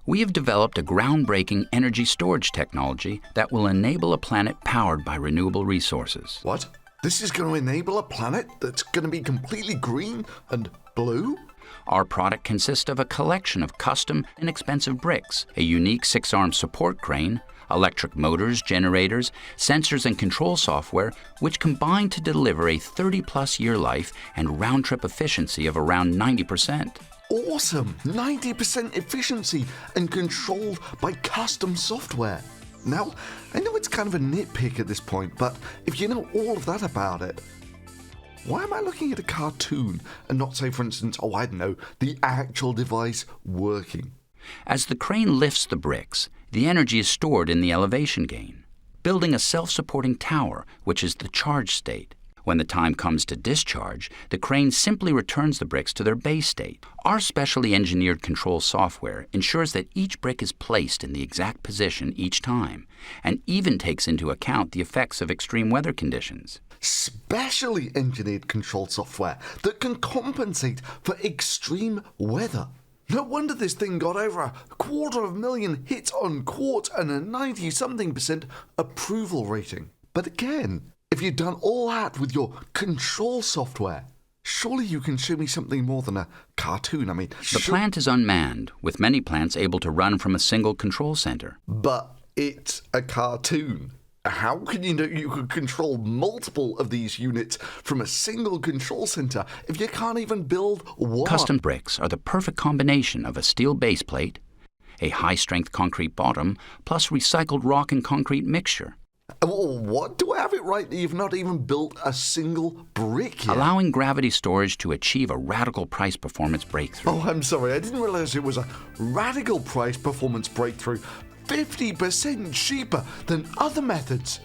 We have developed a groundbreaking energy storage technology that will enable a planet powered by renewable resources. What? This is going to enable a planet that's going to be completely green and blue? Our product consists of a collection of custom, inexpensive bricks, a unique 6-arm support crane, electric motors, generators, sensors and control software, which combine to deliver a 30-plus year life and round-trip efficiency of around 90%. Awesome! 90% efficiency and controlled by custom software. Now, I know it's kind of a nitpick at this point, but if you know all of that about it, why am I looking at a cartoon and not, say, for instance, I don't know, the actual device working? As the crane lifts the bricks, the energy is stored in the elevation gain, building a self-supporting tower, which is the charge state. When the time comes to discharge, the crane simply returns the bricks to their base state. Our specially engineered control software ensures that each brick is placed in the exact position each time, and even takes into account the effects of extreme weather conditions. Specially engineered control software that can compensate for extreme weather. No wonder this thing got over 250,000 hits on Quartz and a 90-something% approval rating. But again, if you've done all that with your control software, surely you can show me something more than a cartoon. I mean, the plant is unmanned, with many plants able to run from a single control center. But it's a cartoon. How can you know you could control multiple of these units from a single control center if you can't even build one? Custom bricks are the perfect combination of a steel base plate, a high-strength concrete bottom, plus recycled rock and concrete mixture. What? Do I have it right that you've not even built a single brick yet? Allowing gravity storage to achieve a radical price-performance breakthrough. Oh, I'm sorry. I didn't realize it was a radical price-performance breakthrough. 50% cheaper than other methods.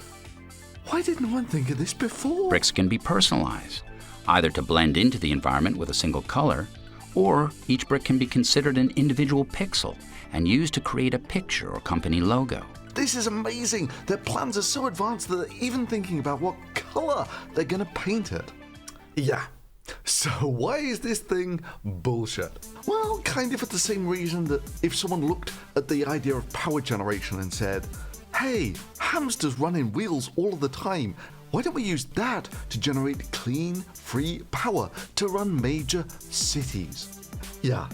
Why didn't one think of this before? Bricks can be personalized, either to blend into the environment with a single color, or each brick can be considered an individual pixel and used to create a picture or company logo. This is amazing. Their plans are so advanced that they're even thinking about what color they're going to paint it. Yeah. So why is this thing bullshit? Well, kind of for the same reason that if someone looked at the idea of power generation and said, hey, hamsters run in wheels all of the time, why don't we use that to generate clean, free power to run major cities? Yeah,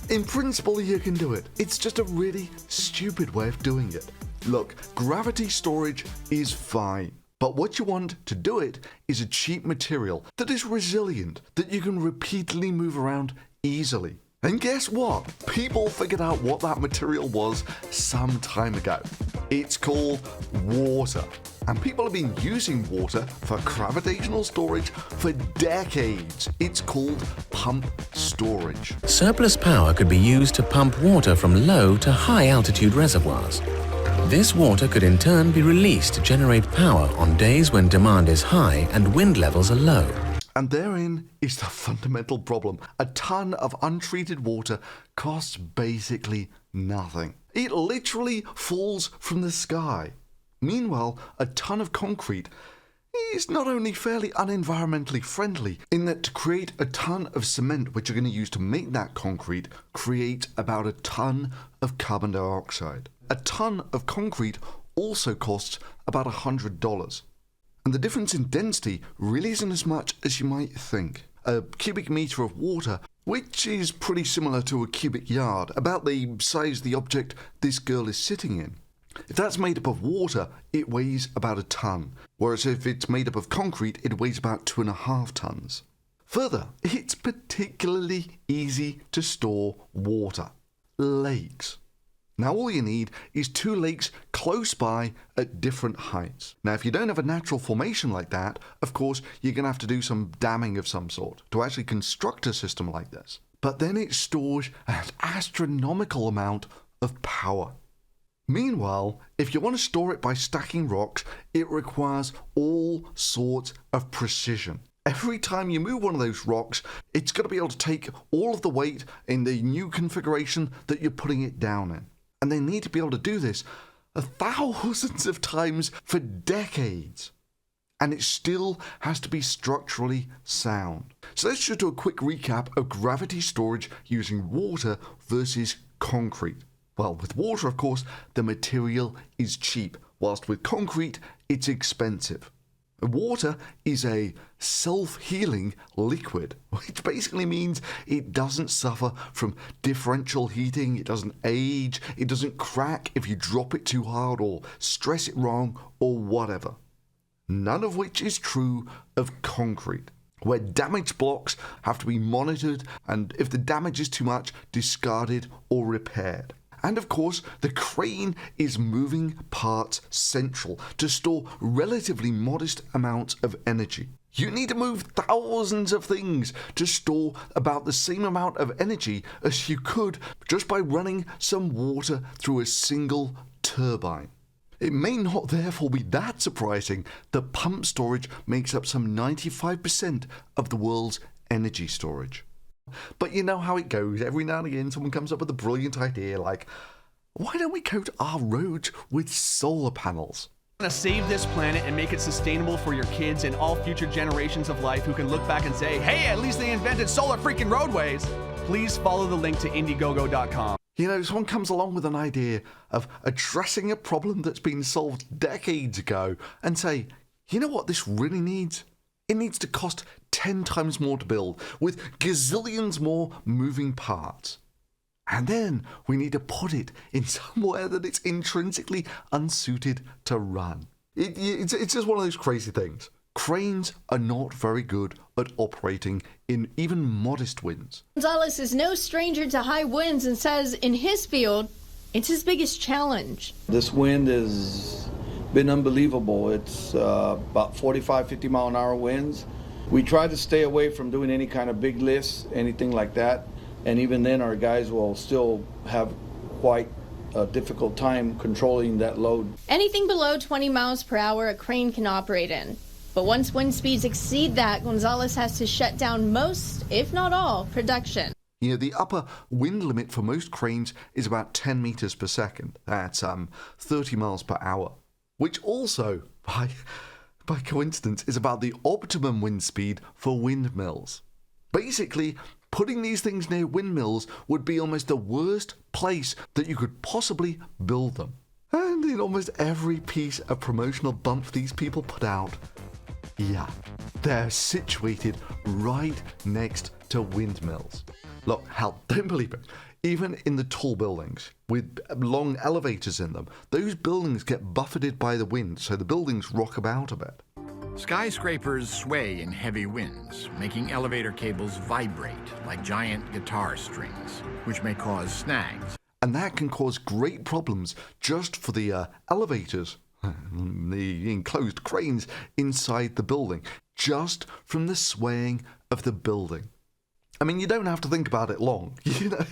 in principle you can do it. It's just a really stupid way of doing it. Look, gravity storage is fine. But what you want to do it is a cheap material that is resilient, that you can repeatedly move around easily. And guess what? People figured out what that material was some time ago. It's called water. And people have been using water for gravitational storage for decades. It's called pump storage. Surplus power could be used to pump water from low to high altitude reservoirs. This water could in turn be released to generate power on days when demand is high and wind levels are low. And therein is the fundamental problem. A ton of untreated water costs basically nothing. It literally falls from the sky. Meanwhile, a ton of concrete is not only fairly unenvironmentally friendly, in that to create a ton of cement, which you're going to use to make that concrete, create about a ton of carbon dioxide. A ton of concrete also costs about $100. And the difference in density really isn't as much as you might think. A cubic meter of water, which is pretty similar to a cubic yard, about the size of the object this girl is sitting in. If that's made up of water, it weighs about a ton, whereas if it's made up of concrete, it weighs about 2.5 tons. Further, it's particularly easy to store water. Lakes. Now all you need is 2 lakes close by at different heights. Now if you don't have a natural formation like that, of course you're going to have to do some damming of some sort to actually construct a system like this. But then it stores an astronomical amount of power. Meanwhile, if you want to store it by stacking rocks, it requires all sorts of precision. Every time you move one of those rocks, it's got to be able to take all of the weight in the new configuration that you're putting it down in. And they need to be able to do this thousands of times for decades. And it still has to be structurally sound. So let's just do a quick recap of gravity storage using water versus concrete. Well, with water, of course, the material is cheap, whilst with concrete, it's expensive. Water is a self-healing liquid, which basically means it doesn't suffer from differential heating, it doesn't age, it doesn't crack if you drop it too hard or stress it wrong or whatever. None of which is true of concrete, where damaged blocks have to be monitored and if the damage is too much, discarded or repaired. And of course, the crane is moving parts central to store relatively modest amounts of energy. You need to move thousands of things to store about the same amount of energy as you could just by running some water through a single turbine. It may not therefore be that surprising that pump storage makes up some 95% of the world's energy storage. But you know how it goes. Every now and again someone comes up with a brilliant idea like, why don't we coat our roads with solar panels? We're gonna save this planet and make it sustainable for your kids and all future generations of life who can look back and say, hey, at least they invented solar freaking roadways. Please follow the link to Indiegogo.com. You know, someone comes along with an idea of addressing a problem that's been solved decades ago and say, you know what this really needs? It needs to cost 10 times more to build, with gazillions more moving parts. And then we need to put it in somewhere that it's intrinsically unsuited to run. It's just one of those crazy things. Cranes are not very good at operating in even modest winds. Gonzalez is no stranger to high winds and says in his field, it's his biggest challenge. This wind has been unbelievable. It's about 45, 50 mile an hour winds. We try to stay away from doing any kind of big lifts, anything like that. And even then our guys will still have quite a difficult time controlling that load. Anything below 20 miles per hour a crane can operate in. But once wind speeds exceed that, Gonzalez has to shut down most, if not all, production. You know, the upper wind limit for most cranes is about 10 meters per second. That's 30 miles per hour, which also, by coincidence, is about the optimum wind speed for windmills. Basically, putting these things near windmills would be almost the worst place that you could possibly build them. And in almost every piece of promotional bump these people put out, yeah, they're situated right next to windmills. Look, hell, don't believe it. Even in the tall buildings with long elevators in them, those buildings get buffeted by the wind, so the buildings rock about a bit. Skyscrapers sway in heavy winds, making elevator cables vibrate like giant guitar strings, which may cause snags. And that can cause great problems just for the elevators, the enclosed cranes inside the building, just from the swaying of the building. I mean, you don't have to think about it long. You know,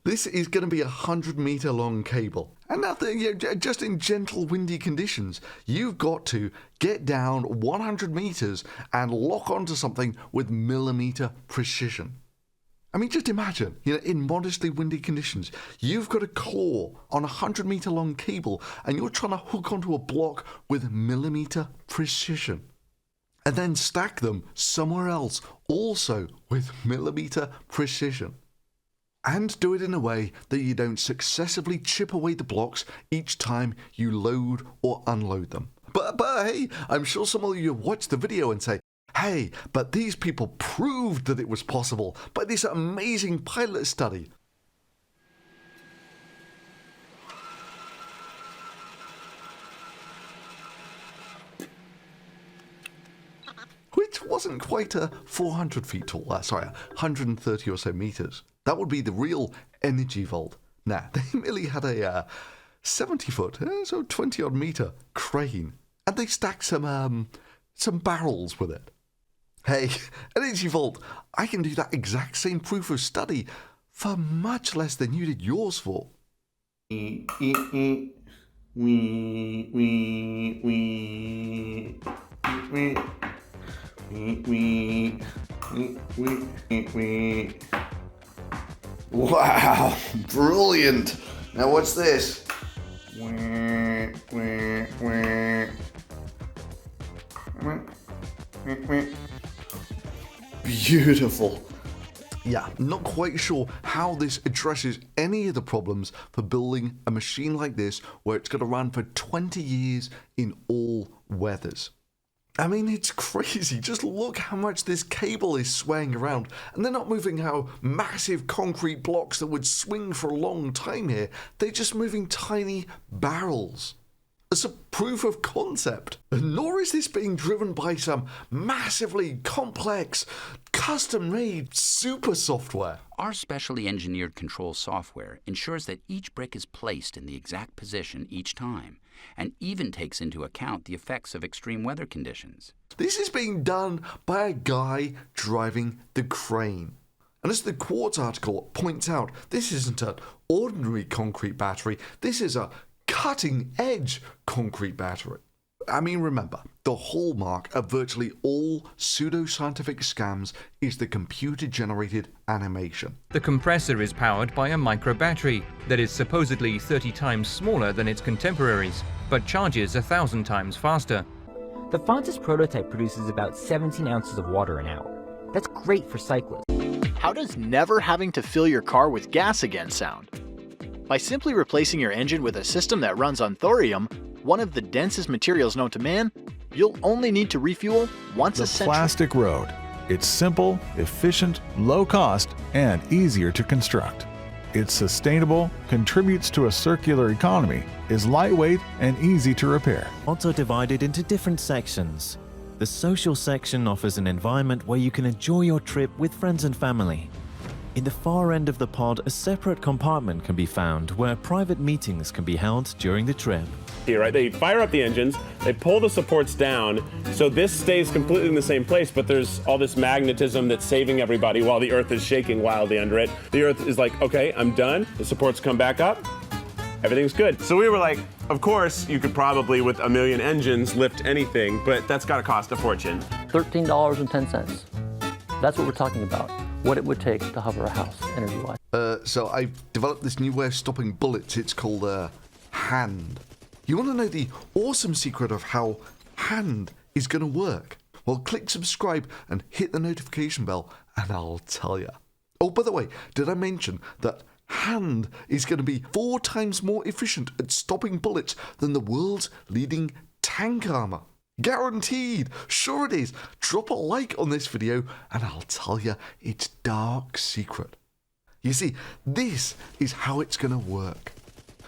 this is going to be a 100-meter long cable. And now, just in gentle windy conditions, you've got to get down 100 meters and lock onto something with millimeter precision. I mean, just imagine, in modestly windy conditions, you've got a core on a 100-meter long cable and you're trying to hook onto a block with millimeter precision. And then stack them somewhere else, also with millimeter precision. And do it in a way that you don't successively chip away the blocks each time you load or unload them. But hey, I'm sure some of you watch the video and say, hey, but these people proved that it was possible by this amazing pilot study. Which wasn't quite a 400 feet tall, 130 or so meters. That would be the real energy vault. Nah, they merely had a 70 foot, so 20 odd meter crane, and they stacked some barrels with it. Hey, energy vault, I can do that exact same proof of study for much less than you did yours for. Wow, brilliant. Now what's this? Beautiful. Yeah, not quite sure how this addresses any of the problems for building a machine like this where it's going to run for 20 years in all weathers. I mean, it's crazy. Just look how much this cable is swaying around. And they're not moving how massive concrete blocks that would swing for a long time here. They're just moving tiny barrels. As a proof of concept. Nor is this being driven by some massively complex, custom-made super software. Our specially engineered control software ensures that each brick is placed in the exact position each time, and even takes into account the effects of extreme weather conditions. This is being done by a guy driving the crane. And as the Quartz article points out, this isn't an ordinary concrete battery, this is a cutting-edge concrete battery. I mean, remember, the hallmark of virtually all pseudo-scientific scams is the computer-generated animation. The compressor is powered by a micro-battery that is supposedly 30 times smaller than its contemporaries, but charges 1,000 times faster. The fastest prototype produces about 17 ounces of water an hour. That's great for cyclists. How does never having to fill your car with gas again sound? By simply replacing your engine with a system that runs on thorium, one of the densest materials known to man, you'll only need to refuel once a century. The plastic road. It's simple, efficient, low cost, and easier to construct. It's sustainable, contributes to a circular economy, is lightweight and easy to repair. Also divided into different sections. The social section offers an environment where you can enjoy your trip with friends and family. In the far end of the pod, a separate compartment can be found where private meetings can be held during the trip. Here, right? They fire up the engines, they pull the supports down, so this stays completely in the same place, but there's all this magnetism that's saving everybody while the Earth is shaking wildly under it. The Earth is like, okay, I'm done. The supports come back up. Everything's good. So we were like, of course, you could probably, with 1 million engines, lift anything, but that's got to cost a fortune. $13.10. That's what we're talking about. What it would take to hover a house, energy-wise. So I've developed this new way of stopping bullets. It's called hand. You want to know the awesome secret of how hand is going to work? Well, click subscribe and hit the notification bell, and I'll tell you. Oh, by the way, did I mention that hand is going to be 4 times more efficient at stopping bullets than the world's leading tank armor? Guaranteed! Sure it is. Drop a like on this video and I'll tell you its dark secret. You see, this is how it's going to work.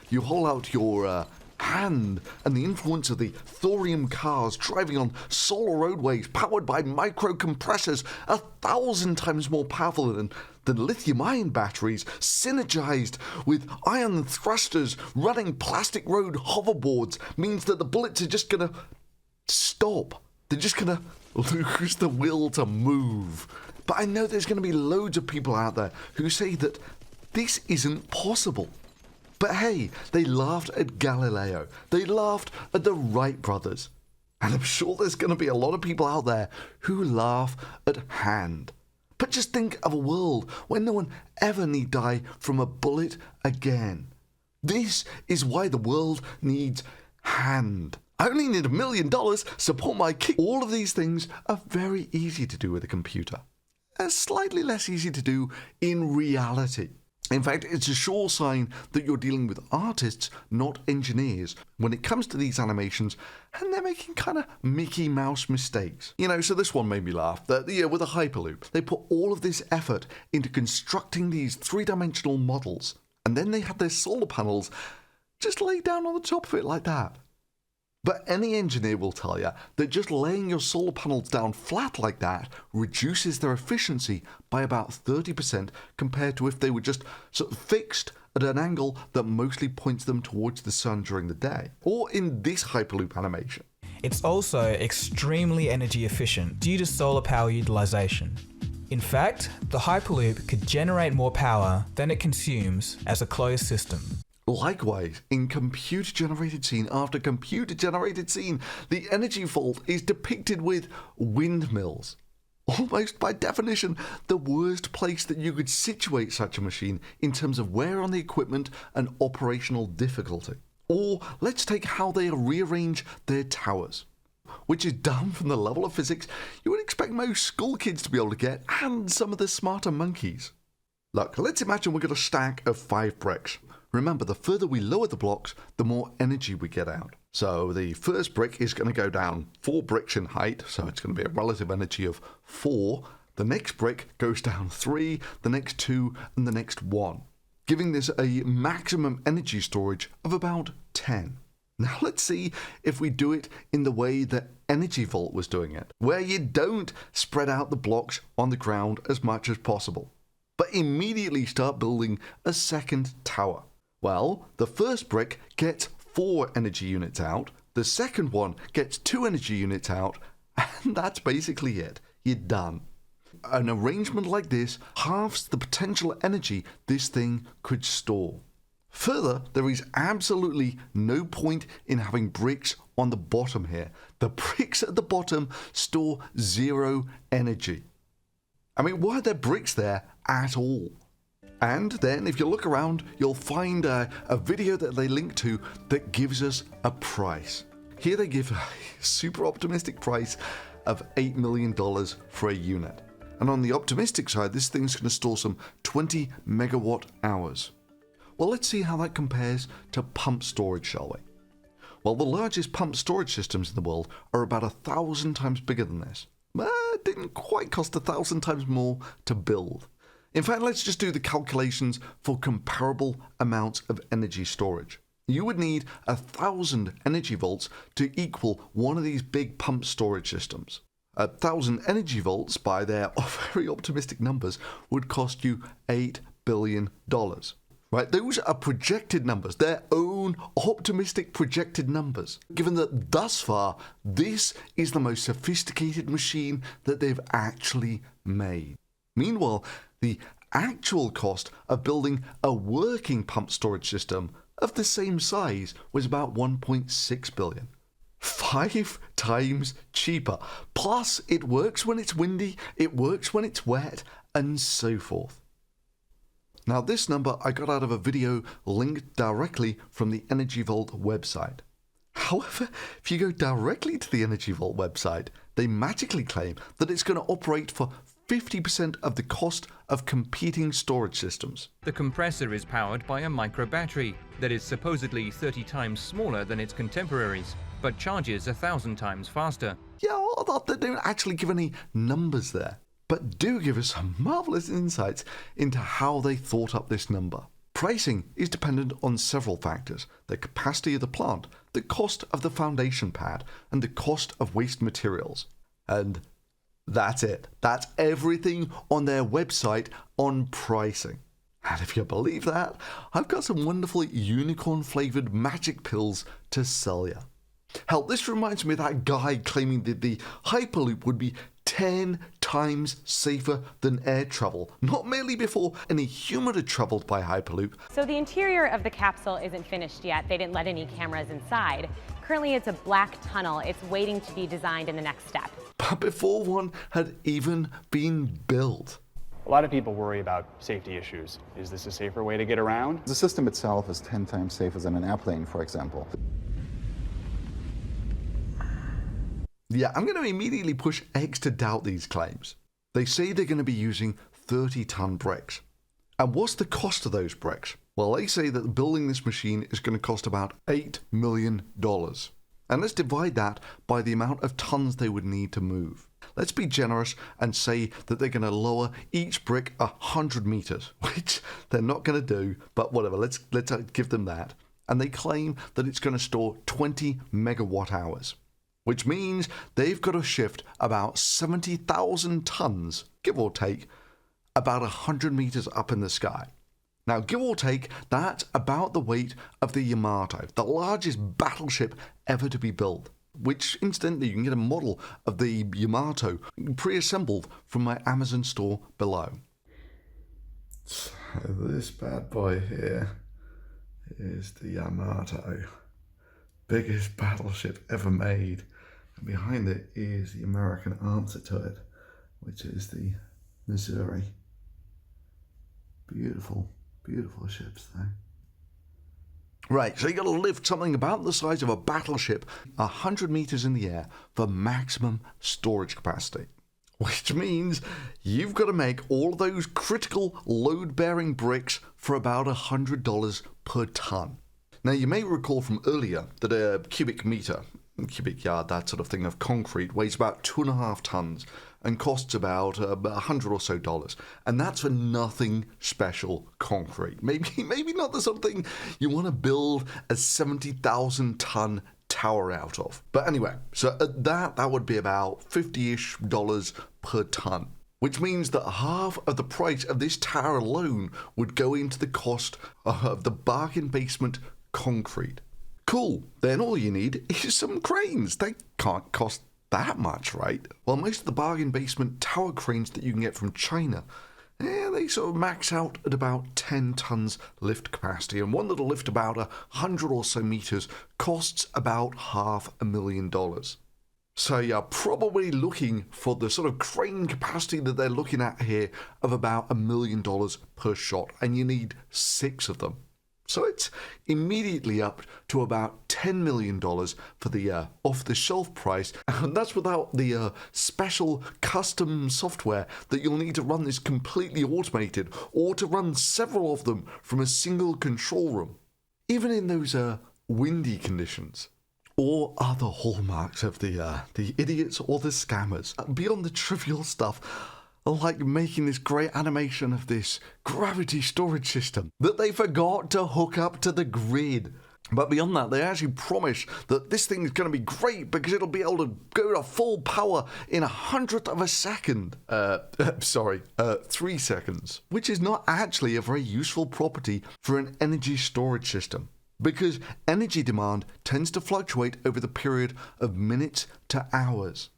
You hold out your hand, and the influence of the thorium cars driving on solar roadways powered by micro compressors 1,000 times more powerful than lithium-ion batteries, synergized with iron thrusters running plastic road hoverboards, means that the bullets are just going to stop. They're just going to lose the will to move. But I know there's going to be loads of people out there who say that this isn't possible. But hey, they laughed at Galileo. They laughed at the Wright brothers. And I'm sure there's going to be a lot of people out there who laugh at hand. But just think of a world where no one ever need die from a bullet again. This is why the world needs hand. I only need $1 million, support my kid. All of these things are very easy to do with a computer. And slightly less easy to do in reality. In fact, it's a sure sign that you're dealing with artists, not engineers, when it comes to these animations, and they're making kind of Mickey Mouse mistakes. You know, so this one made me laugh. With a Hyperloop, they put all of this effort into constructing these 3-dimensional models, and then they had their solar panels just laid down on the top of it like that. But any engineer will tell you that just laying your solar panels down flat like that reduces their efficiency by about 30% compared to if they were just sort of fixed at an angle that mostly points them towards the sun during the day. Or in this Hyperloop animation. It's also extremely energy efficient due to solar power utilization. In fact, the Hyperloop could generate more power than it consumes as a closed system. Likewise, in computer-generated scene after computer-generated scene, the energy fault is depicted with windmills. Almost by definition, the worst place that you could situate such a machine in terms of wear on the equipment and operational difficulty. Or let's take how they rearrange their towers. which is down from the level of physics you would expect most school kids to be able to get, and some of the smarter monkeys. Look, let's imagine we've got a stack of 5 bricks. Remember, the further we lower the blocks, the more energy we get out. So the first brick is going to go down 4 bricks in height, so it's going to be a relative energy of 4. The next brick goes down 3, the next 2, and the next 1, giving this a maximum energy storage of about 10. Now let's see if we do it in the way that Energy Vault was doing it, where you don't spread out the blocks on the ground as much as possible, but immediately start building a second tower. Well, the first brick gets 4 energy units out, the second one gets 2 energy units out, and that's basically it. You're done. An arrangement like this halves the potential energy this thing could store. Further, there is absolutely no point in having bricks on the bottom here. The bricks at the bottom store 0 energy. I mean, why are there bricks there at all? And then if you look around, you'll find a video that they link to that gives us a price. Here they give a super optimistic price of $8 million for a unit. And on the optimistic side, this thing's going to store some 20 megawatt hours. Well, let's see how that compares to pump storage, shall we? Well, the largest pump storage systems in the world are about 1,000 times bigger than this. It didn't quite cost 1,000 times more to build. In fact, let's just do the calculations for comparable amounts of energy storage. You would need 1,000 energy volts to equal one of these big pump storage systems. 1,000 energy volts, by their very optimistic numbers, would cost you $8 billion. Right, those are projected numbers, their own optimistic projected numbers, given that thus far, this is the most sophisticated machine that they've actually made. Meanwhile, the actual cost of building a working pump storage system of the same size was about $1.6 billion. 5 times cheaper. Plus, it works when it's windy, it works when it's wet, and so forth. Now, this number I got out of a video linked directly from the Energy Vault website. However, if you go directly to the Energy Vault website, they magically claim that it's going to operate for 50% of the cost of competing storage systems. The compressor is powered by a micro battery that is supposedly 30 times smaller than its contemporaries, but charges 1,000 times faster. Yeah, well, they don't actually give any numbers there, but do give us some marvelous insights into how they thought up this number. Pricing is dependent on several factors: the capacity of the plant, the cost of the foundation pad, and the cost of waste materials. And that's it. That's everything on their website on pricing. And if you believe that, I've got some wonderful unicorn-flavored magic pills to sell you. Hell, this reminds me of that guy claiming that the Hyperloop would be 10 times safer than air travel, not merely before any human had traveled by Hyperloop. So the interior of the capsule isn't finished yet. They didn't let any cameras inside. Currently, it's a black tunnel. It's waiting to be designed in the next step. But before one had even been built. A lot of people worry about safety issues. Is this a safer way to get around? The system itself is 10 times safer than an airplane, for example. Yeah, I'm going to immediately push X to doubt these claims. They say they're going to be using 30-ton bricks. And what's the cost of those bricks? Well, they say that building this machine is going to cost about $8 million. And let's divide that by the amount of tons they would need to move. Let's be generous and say that they're going to lower each brick 100 meters, which they're not going to do, but whatever, let's give them that. And they claim that it's going to store 20 megawatt hours, which means they've got to shift about 70,000 tons, give or take, about 100 meters up in the sky. Now, give or take, that's about the weight of the Yamato, the largest battleship ever to be built, which, incidentally, you can get a model of the Yamato pre-assembled from my Amazon store below. So this bad boy here is the Yamato, biggest battleship ever made. And behind it is the American answer to it, which is the Missouri. Beautiful, beautiful ships though. Right, so you got to lift something about the size of a battleship 100 meters in the air for maximum storage capacity. Which means you've got to make all those critical load-bearing bricks for about $100 per ton. Now, you may recall from earlier that a cubic meter, cubic yard, that sort of thing, of concrete weighs about 2.5 tons and costs about $100 or so. And that's for nothing special concrete. Maybe not the sort of thing you want to build a 70,000 ton tower out of. But anyway, so at that would be about $50-ish per ton, which means that half of the price of this tower alone would go into the cost of the bargain basement concrete. Cool, then all you need is some cranes. They can't cost that much, right? Well, most of the bargain basement tower cranes that you can get from China, they sort of max out at about 10 tons lift capacity, and one that'll lift about 100 or so meters costs about $500,000. So you're probably looking for the sort of crane capacity that they're looking at here of about $1 million per shot, and you need 6 of them. So it's immediately up to about $10 million for the off-the-shelf price, and that's without the special custom software that you'll need to run this completely automated, or to run several of them from a single control room. Even in those windy conditions. Or other hallmarks of the idiots or the scammers. Beyond the trivial stuff, like making this great animation of this gravity storage system that they forgot to hook up to the grid. But beyond that, they actually promise that this thing is going to be great because it'll be able to go to full power in 1/100th of a second. 3 seconds. Which is not actually a very useful property for an energy storage system, because energy demand tends to fluctuate over the period of minutes to hours.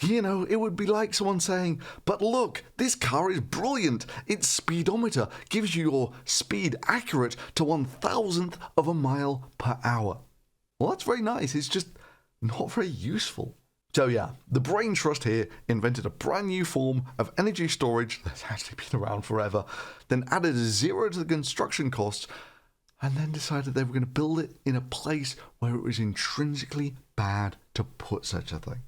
You know, it would be like someone saying, but look, this car is brilliant. Its speedometer gives you your speed accurate to 1,000th of a mile per hour. Well, that's very nice. It's just not very useful. So yeah, the brain trust here invented a brand new form of energy storage that's actually been around forever, then added a 0 to the construction costs, and then decided they were going to build it in a place where it was intrinsically bad to put such a thing.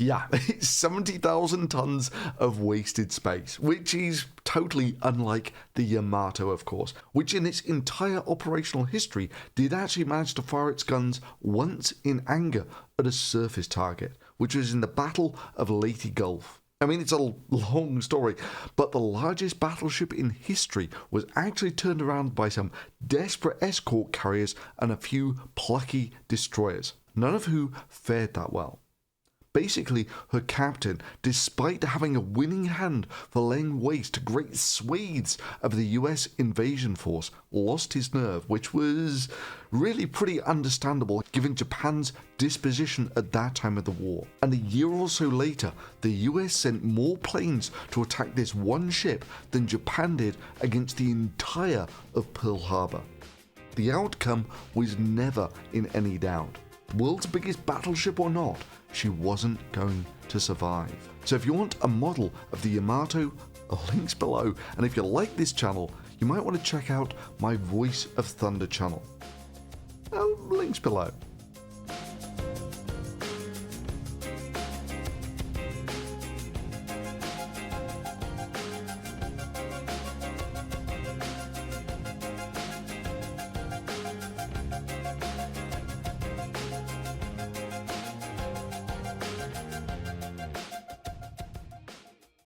Yeah, it's 70,000 tons of wasted space, which is totally unlike the Yamato, of course, which in its entire operational history did actually manage to fire its guns once in anger at a surface target, which was in the Battle of Leyte Gulf. I mean, it's a long story, but the largest battleship in history was actually turned around by some desperate escort carriers and a few plucky destroyers, none of who fared that well. Basically, her captain, despite having a winning hand for laying waste to great swathes of the US invasion force, lost his nerve, which was really pretty understandable given Japan's disposition at that time of the war. And a year or so later, the US sent more planes to attack this one ship than Japan did against the entire of Pearl Harbor. The outcome was never in any doubt. World's biggest battleship or not, she wasn't going to survive. So if you want a model of the Yamato, links below. And if you like this channel, you might want to check out my Voice of Thunder channel. Links below.